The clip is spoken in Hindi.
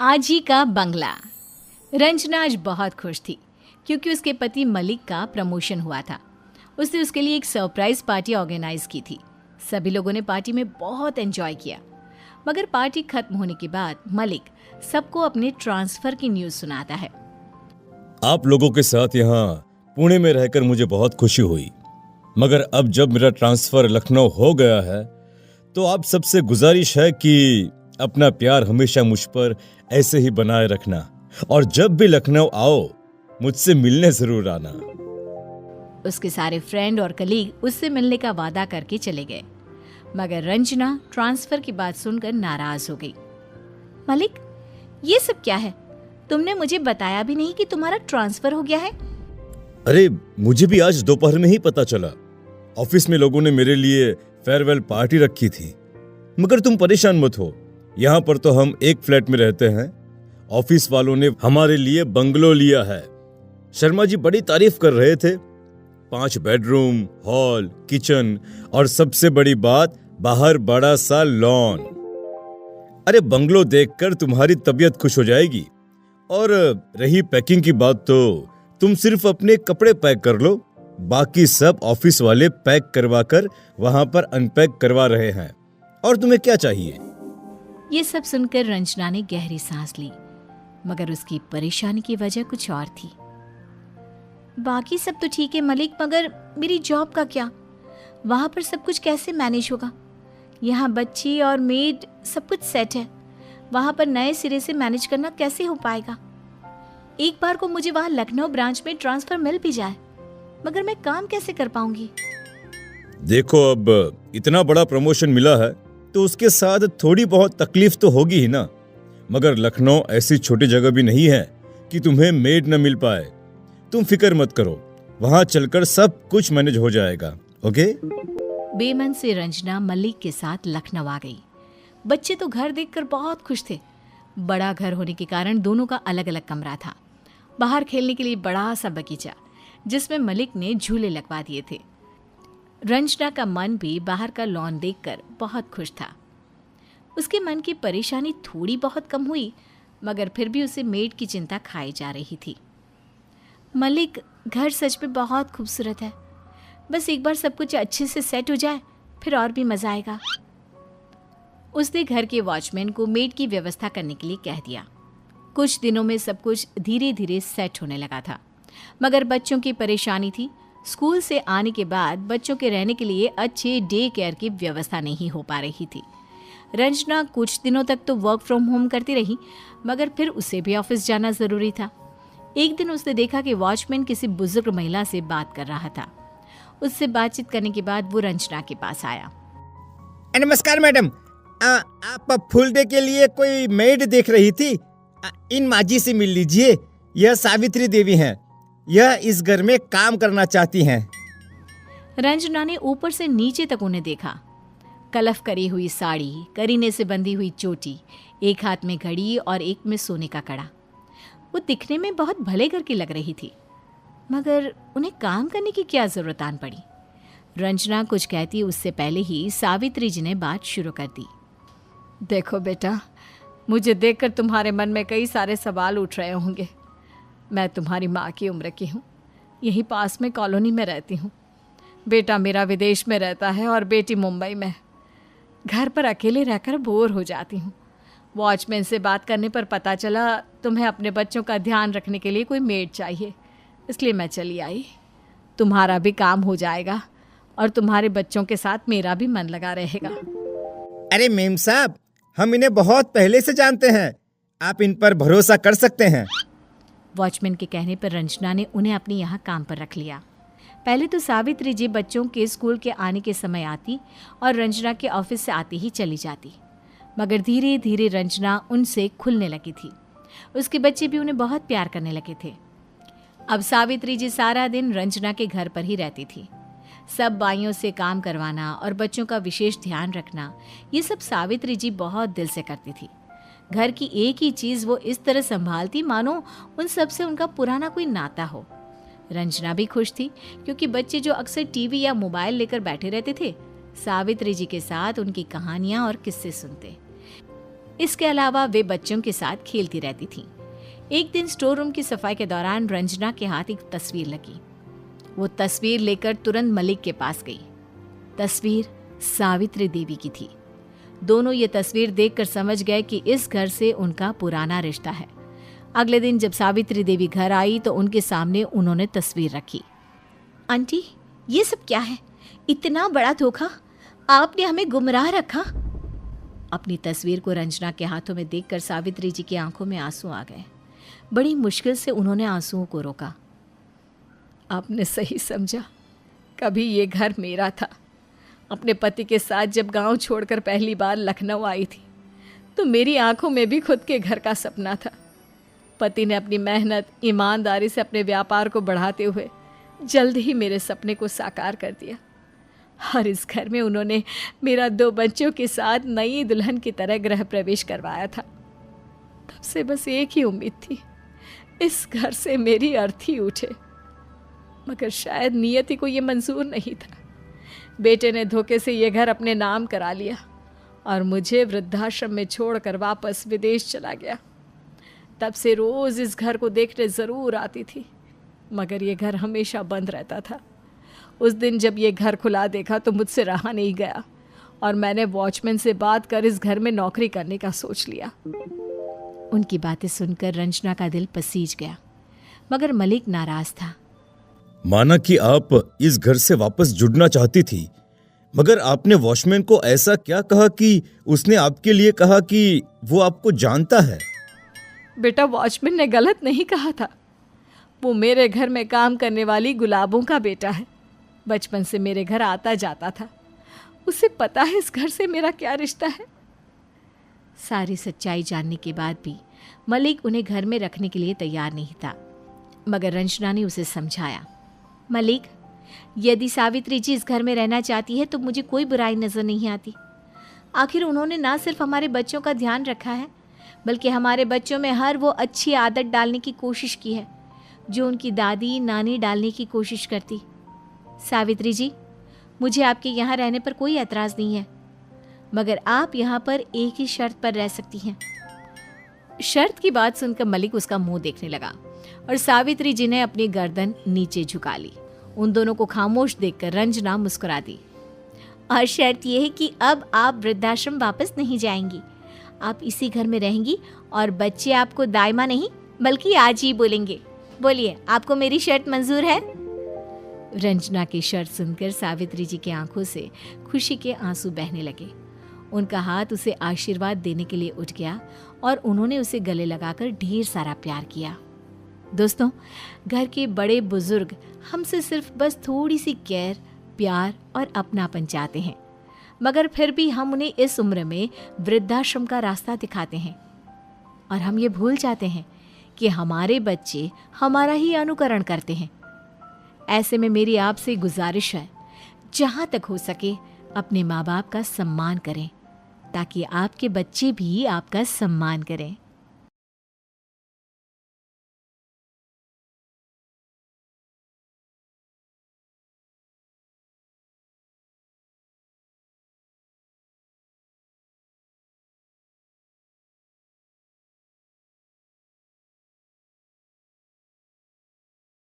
आज ही का बंगला। रंजना आज बहुत खुश थी क्योंकि उसके पति मलिक का प्रमोशन हुआ था। उसने उसके लिए एक सरप्राइज पार्टी ऑर्गेनाइज की थी। सभी लोगों ने पार्टी में बहुत एंजॉय किया। मगर पार्टी खत्म होने के बाद मलिक सबको अपने ट्रांसफर की न्यूज़ सुनाता है। आप लोगों के साथ यहाँ पुणे में रहकर मुझे बहुत खुशी हुई, मगर अब जब मेरा ट्रांसफर लखनऊ हो गया है तो आप सबसे गुजारिश है कि अपना प्यार हमेशा मुझ पर ऐसे ही बनाए रखना, और जब भी लखनऊ आओ मुझसे मिलने जरूर आना। उसके सारे फ्रेंड और कलीग उससे मिलने का वादा करके चले गए, मगर रंजना ट्रांसफर की बात सुनकर नाराज हो गई। मलिक, ये सब क्या है? तुमने मुझे बताया भी नहीं कि तुम्हारा ट्रांसफर हो गया है। अरे, मुझे भी आज दोपहर में ही पता चला। ऑफिस में लोगों ने मेरे लिए फेयरवेल पार्टी रखी थी। मगर तुम परेशान मत हो, यहाँ पर तो हम एक फ्लैट में रहते हैं। ऑफिस वालों ने हमारे लिए बंगलो लिया है। शर्मा जी बड़ी तारीफ कर रहे थे। 5 बेडरूम, हॉल, किचन और सबसे बड़ी बात, बाहर बड़ा सा लॉन। अरे, बंगलो देखकर तुम्हारी तबीयत खुश हो जाएगी। और रही पैकिंग की बात, तो तुम सिर्फ अपने कपड़े पैक कर लो, बाकी सब ऑफिस वाले पैक करवाकर वहां पर अनपैक करवा रहे हैं। और तुम्हें क्या चाहिए? ये सब सुनकर रंजना ने गहरी सांस ली, मगर उसकी परेशानी की वजह कुछ और थी। बाकी सब तो ठीक है मलिक, मगर मेरी जॉब का क्या? वहां पर सब कुछ कैसे मैनेज होगा? यहाँ बच्ची और मेड सब कुछ सेट है, वहां पर नए सिरे से मैनेज करना कैसे हो पाएगा? एक बार को मुझे वहां लखनऊ ब्रांच में ट्रांसफर मिल भी जाए, मगर मैं काम कैसे कर पाऊंगी? देखो, अब इतना बड़ा प्रमोशन मिला है तो उसके साथ थोड़ी बहुत तकलीफ तो होगी ही ना। मगर लखनऊ ऐसी छोटी जगह भी नहीं है कि तुम्हें मेड न मिल पाए। तुम फिक्र मत करो, वहां चलकर सब कुछ मैनेज हो जाएगा। ओके? बेमन से रंजना मलिक के साथ लखनऊ आ गई। बच्चे तो घर देखकर बहुत खुश थे। बड़ा घर होने के कारण दोनों का अलग अलग कमरा था। बाहर खेलने के लिए बड़ा सा बगीचा, जिसमें मलिक ने झूले लगवा दिए थे। रंजना का मन भी बाहर का लॉन देखकर बहुत खुश था। उसके मन की परेशानी थोड़ी बहुत कम हुई, मगर फिर भी उसे मेड की चिंता खाई जा रही थी। मलिक, घर सच में बहुत खूबसूरत है। बस एक बार सब कुछ अच्छे से सेट हो जाए, फिर और भी मजा आएगा। उसने घर के वॉचमैन को मेड की व्यवस्था करने के लिए कह दिया। कुछ दिनों में सब कुछ धीरे धीरे सेट होने लगा था, मगर बच्चों की परेशानी थी। स्कूल से आने के बाद बच्चों के रहने के लिए अच्छे डे केयर की व्यवस्था नहीं हो पा रही थी। रंजना कुछ दिनों तक तो वर्क फ्रॉम होम करती रही, मगर फिर उसे भी ऑफिस जाना ज़रूरी था। एक दिन उसने देखा कि वॉचमैन किसी बुजुर्ग महिला से बात कर रहा था। उससे बातचीत करने के बाद वो रंजना के पास आया। नमस्कार मैडम, आप फुल डे के लिए कोई मेड देख रही थी? इन माजी से मिल लीजिए। यह सावित्री देवी हैं। यह इस घर में काम करना चाहती हैं। रंजना ने ऊपर से नीचे तक उन्हें देखा। कलफ करी हुई साड़ी, करीने से बंधी हुई चोटी, एक हाथ में घड़ी और एक में सोने का कड़ा। वो दिखने में बहुत भले घर की लग रही थी, मगर उन्हें काम करने की क्या जरूरत आन पड़ी? रंजना कुछ कहती उससे पहले ही सावित्री जी ने बात शुरू कर दी। देखो बेटा, मुझे देखकर तुम्हारे मन में कई सारे सवाल उठ रहे होंगे। मैं तुम्हारी माँ की उम्र की हूँ, यहीं पास में कॉलोनी में रहती हूँ। बेटा मेरा विदेश में रहता है और बेटी मुंबई में। घर पर अकेले रहकर बोर हो जाती हूँ। वॉचमैन से बात करने पर पता चला तुम्हें अपने बच्चों का ध्यान रखने के लिए कोई मेड चाहिए, इसलिए मैं चली आई। तुम्हारा भी काम हो जाएगा और तुम्हारे बच्चों के साथ मेरा भी मन लगा रहेगा। अरे मेम साहब, हम इन्हें बहुत पहले से जानते हैं, आप इन पर भरोसा कर सकते हैं। वॉचमैन के कहने पर रंजना ने उन्हें अपने यहाँ काम पर रख लिया। पहले तो सावित्री जी बच्चों के स्कूल के आने के समय आती और रंजना के ऑफिस से आते ही चली जाती, मगर धीरे धीरे रंजना उनसे खुलने लगी थी। उसके बच्चे भी उन्हें बहुत प्यार करने लगे थे। अब सावित्री जी सारा दिन रंजना के घर पर ही रहती थी। सब बाइयों से काम करवाना और बच्चों का विशेष ध्यान रखना, ये सब सावित्री जी बहुत दिल से करती थी। घर की एक ही चीज़ वो इस तरह संभालती मानो उन सब से उनका पुराना कोई नाता हो। रंजना भी खुश थी, क्योंकि बच्चे जो अक्सर टीवी या मोबाइल लेकर बैठे रहते थे, सावित्री जी के साथ उनकी कहानियां और किस्से सुनते। इसके अलावा वे बच्चों के साथ खेलती रहती थीं। एक दिन स्टोर रूम की सफाई के दौरान रंजना के हाथ एक तस्वीर लगी। वो तस्वीर लेकर तुरंत मलिक के पास गई। तस्वीर सावित्री देवी की थी। दोनों ये तस्वीर देखकर समझ गए कि इस घर से उनका पुराना रिश्ता है। अगले दिन जब सावित्री देवी घर आई तो उनके सामने उन्होंने तस्वीर रखी। आंटी, ये सब क्या है? इतना बड़ा धोखा! आपने हमें गुमराह रखा। अपनी तस्वीर को रंजना के हाथों में देखकर सावित्री जी की आंखों में आंसू आ गए। बड़ी मुश्किल से उन्होंने आंसुओं को रोका। आपने सही समझा, कभी ये घर मेरा था। अपने पति के साथ जब गांव छोड़कर पहली बार लखनऊ आई थी तो मेरी आंखों में भी खुद के घर का सपना था। पति ने अपनी मेहनत, ईमानदारी से अपने व्यापार को बढ़ाते हुए जल्द ही मेरे सपने को साकार कर दिया। और इस घर में उन्होंने मेरा 2 बच्चों के साथ नई दुल्हन की तरह गृह प्रवेश करवाया था। तब से बस एक ही उम्मीद थी, इस घर से मेरी अर्थी उठे। मगर शायद नियति को ये मंजूर नहीं था। बेटे ने धोखे से ये घर अपने नाम करा लिया और मुझे वृद्धाश्रम में छोड़कर वापस विदेश चला गया। तब से रोज़ इस घर को देखने ज़रूर आती थी, मगर ये घर हमेशा बंद रहता था। उस दिन जब ये घर खुला देखा तो मुझसे रहा नहीं गया और मैंने वॉचमैन से बात कर इस घर में नौकरी करने का सोच लिया। उनकी बातें सुनकर रंजना का दिल पसीज गया, मगर मलिक नाराज था। माना कि आप इस घर से वापस जुड़ना चाहती थी, मगर आपने वॉचमैन को ऐसा क्या कहा कि उसने आपके लिए कहा कि वो आपको जानता है? बेटा, वॉचमैन ने गलत नहीं कहा था। वो मेरे घर में काम करने वाली गुलाबों का बेटा है। बचपन से मेरे घर आता जाता था। उसे पता है इस घर से मेरा क्या रिश्ता है। सारी सच्चाई जानने के बाद भी मलिक उन्हें घर में रखने के लिए तैयार नहीं था, मगर रंजना ने उसे समझाया। मलिक, यदि सावित्री जी इस घर में रहना चाहती है तो मुझे कोई बुराई नज़र नहीं आती। आखिर उन्होंने ना सिर्फ हमारे बच्चों का ध्यान रखा है, बल्कि हमारे बच्चों में हर वो अच्छी आदत डालने की कोशिश की है जो उनकी दादी नानी डालने की कोशिश करती। सावित्री जी, मुझे आपके यहाँ रहने पर कोई एतराज़ नहीं है, मगर आप यहाँ पर एक ही शर्त पर रह सकती हैं। शर्त की बात सुनकर मलिक उसका मुंह देखने लगा और सावित्री जी ने अपनी गर्दन नीचे झुका ली। उन दोनों को खामोश देखकर रंजना मुस्कुरा दी। और शर्त यह है कि अब आप वृद्धाश्रम वापस नहीं जाएंगी। आप इसी घर में रहेंगी और बच्चे आपको दाइमा नहीं बल्कि आज ही बोलेंगे। बोलिए, आपको मेरी शर्त मंजूर है? रंजना की शर्त सुनकर सावित्री जी की आंखों से खुशी के आंसू बहने लगे। उनका हाथ उसे आशीर्वाद देने के लिए उठ गया और उन्होंने उसे गले लगाकर ढेर सारा प्यार किया। दोस्तों, घर के बड़े बुजुर्ग हमसे सिर्फ बस थोड़ी सी केयर, प्यार और अपनापन चाहते हैं, मगर फिर भी हम उन्हें इस उम्र में वृद्धाश्रम का रास्ता दिखाते हैं और हम ये भूल जाते हैं कि हमारे बच्चे हमारा ही अनुकरण करते हैं। ऐसे में मेरी आपसे गुजारिश है, जहाँ तक हो सके अपने माँ बाप का सम्मान करें ताकि आपके बच्चे भी आपका सम्मान करें।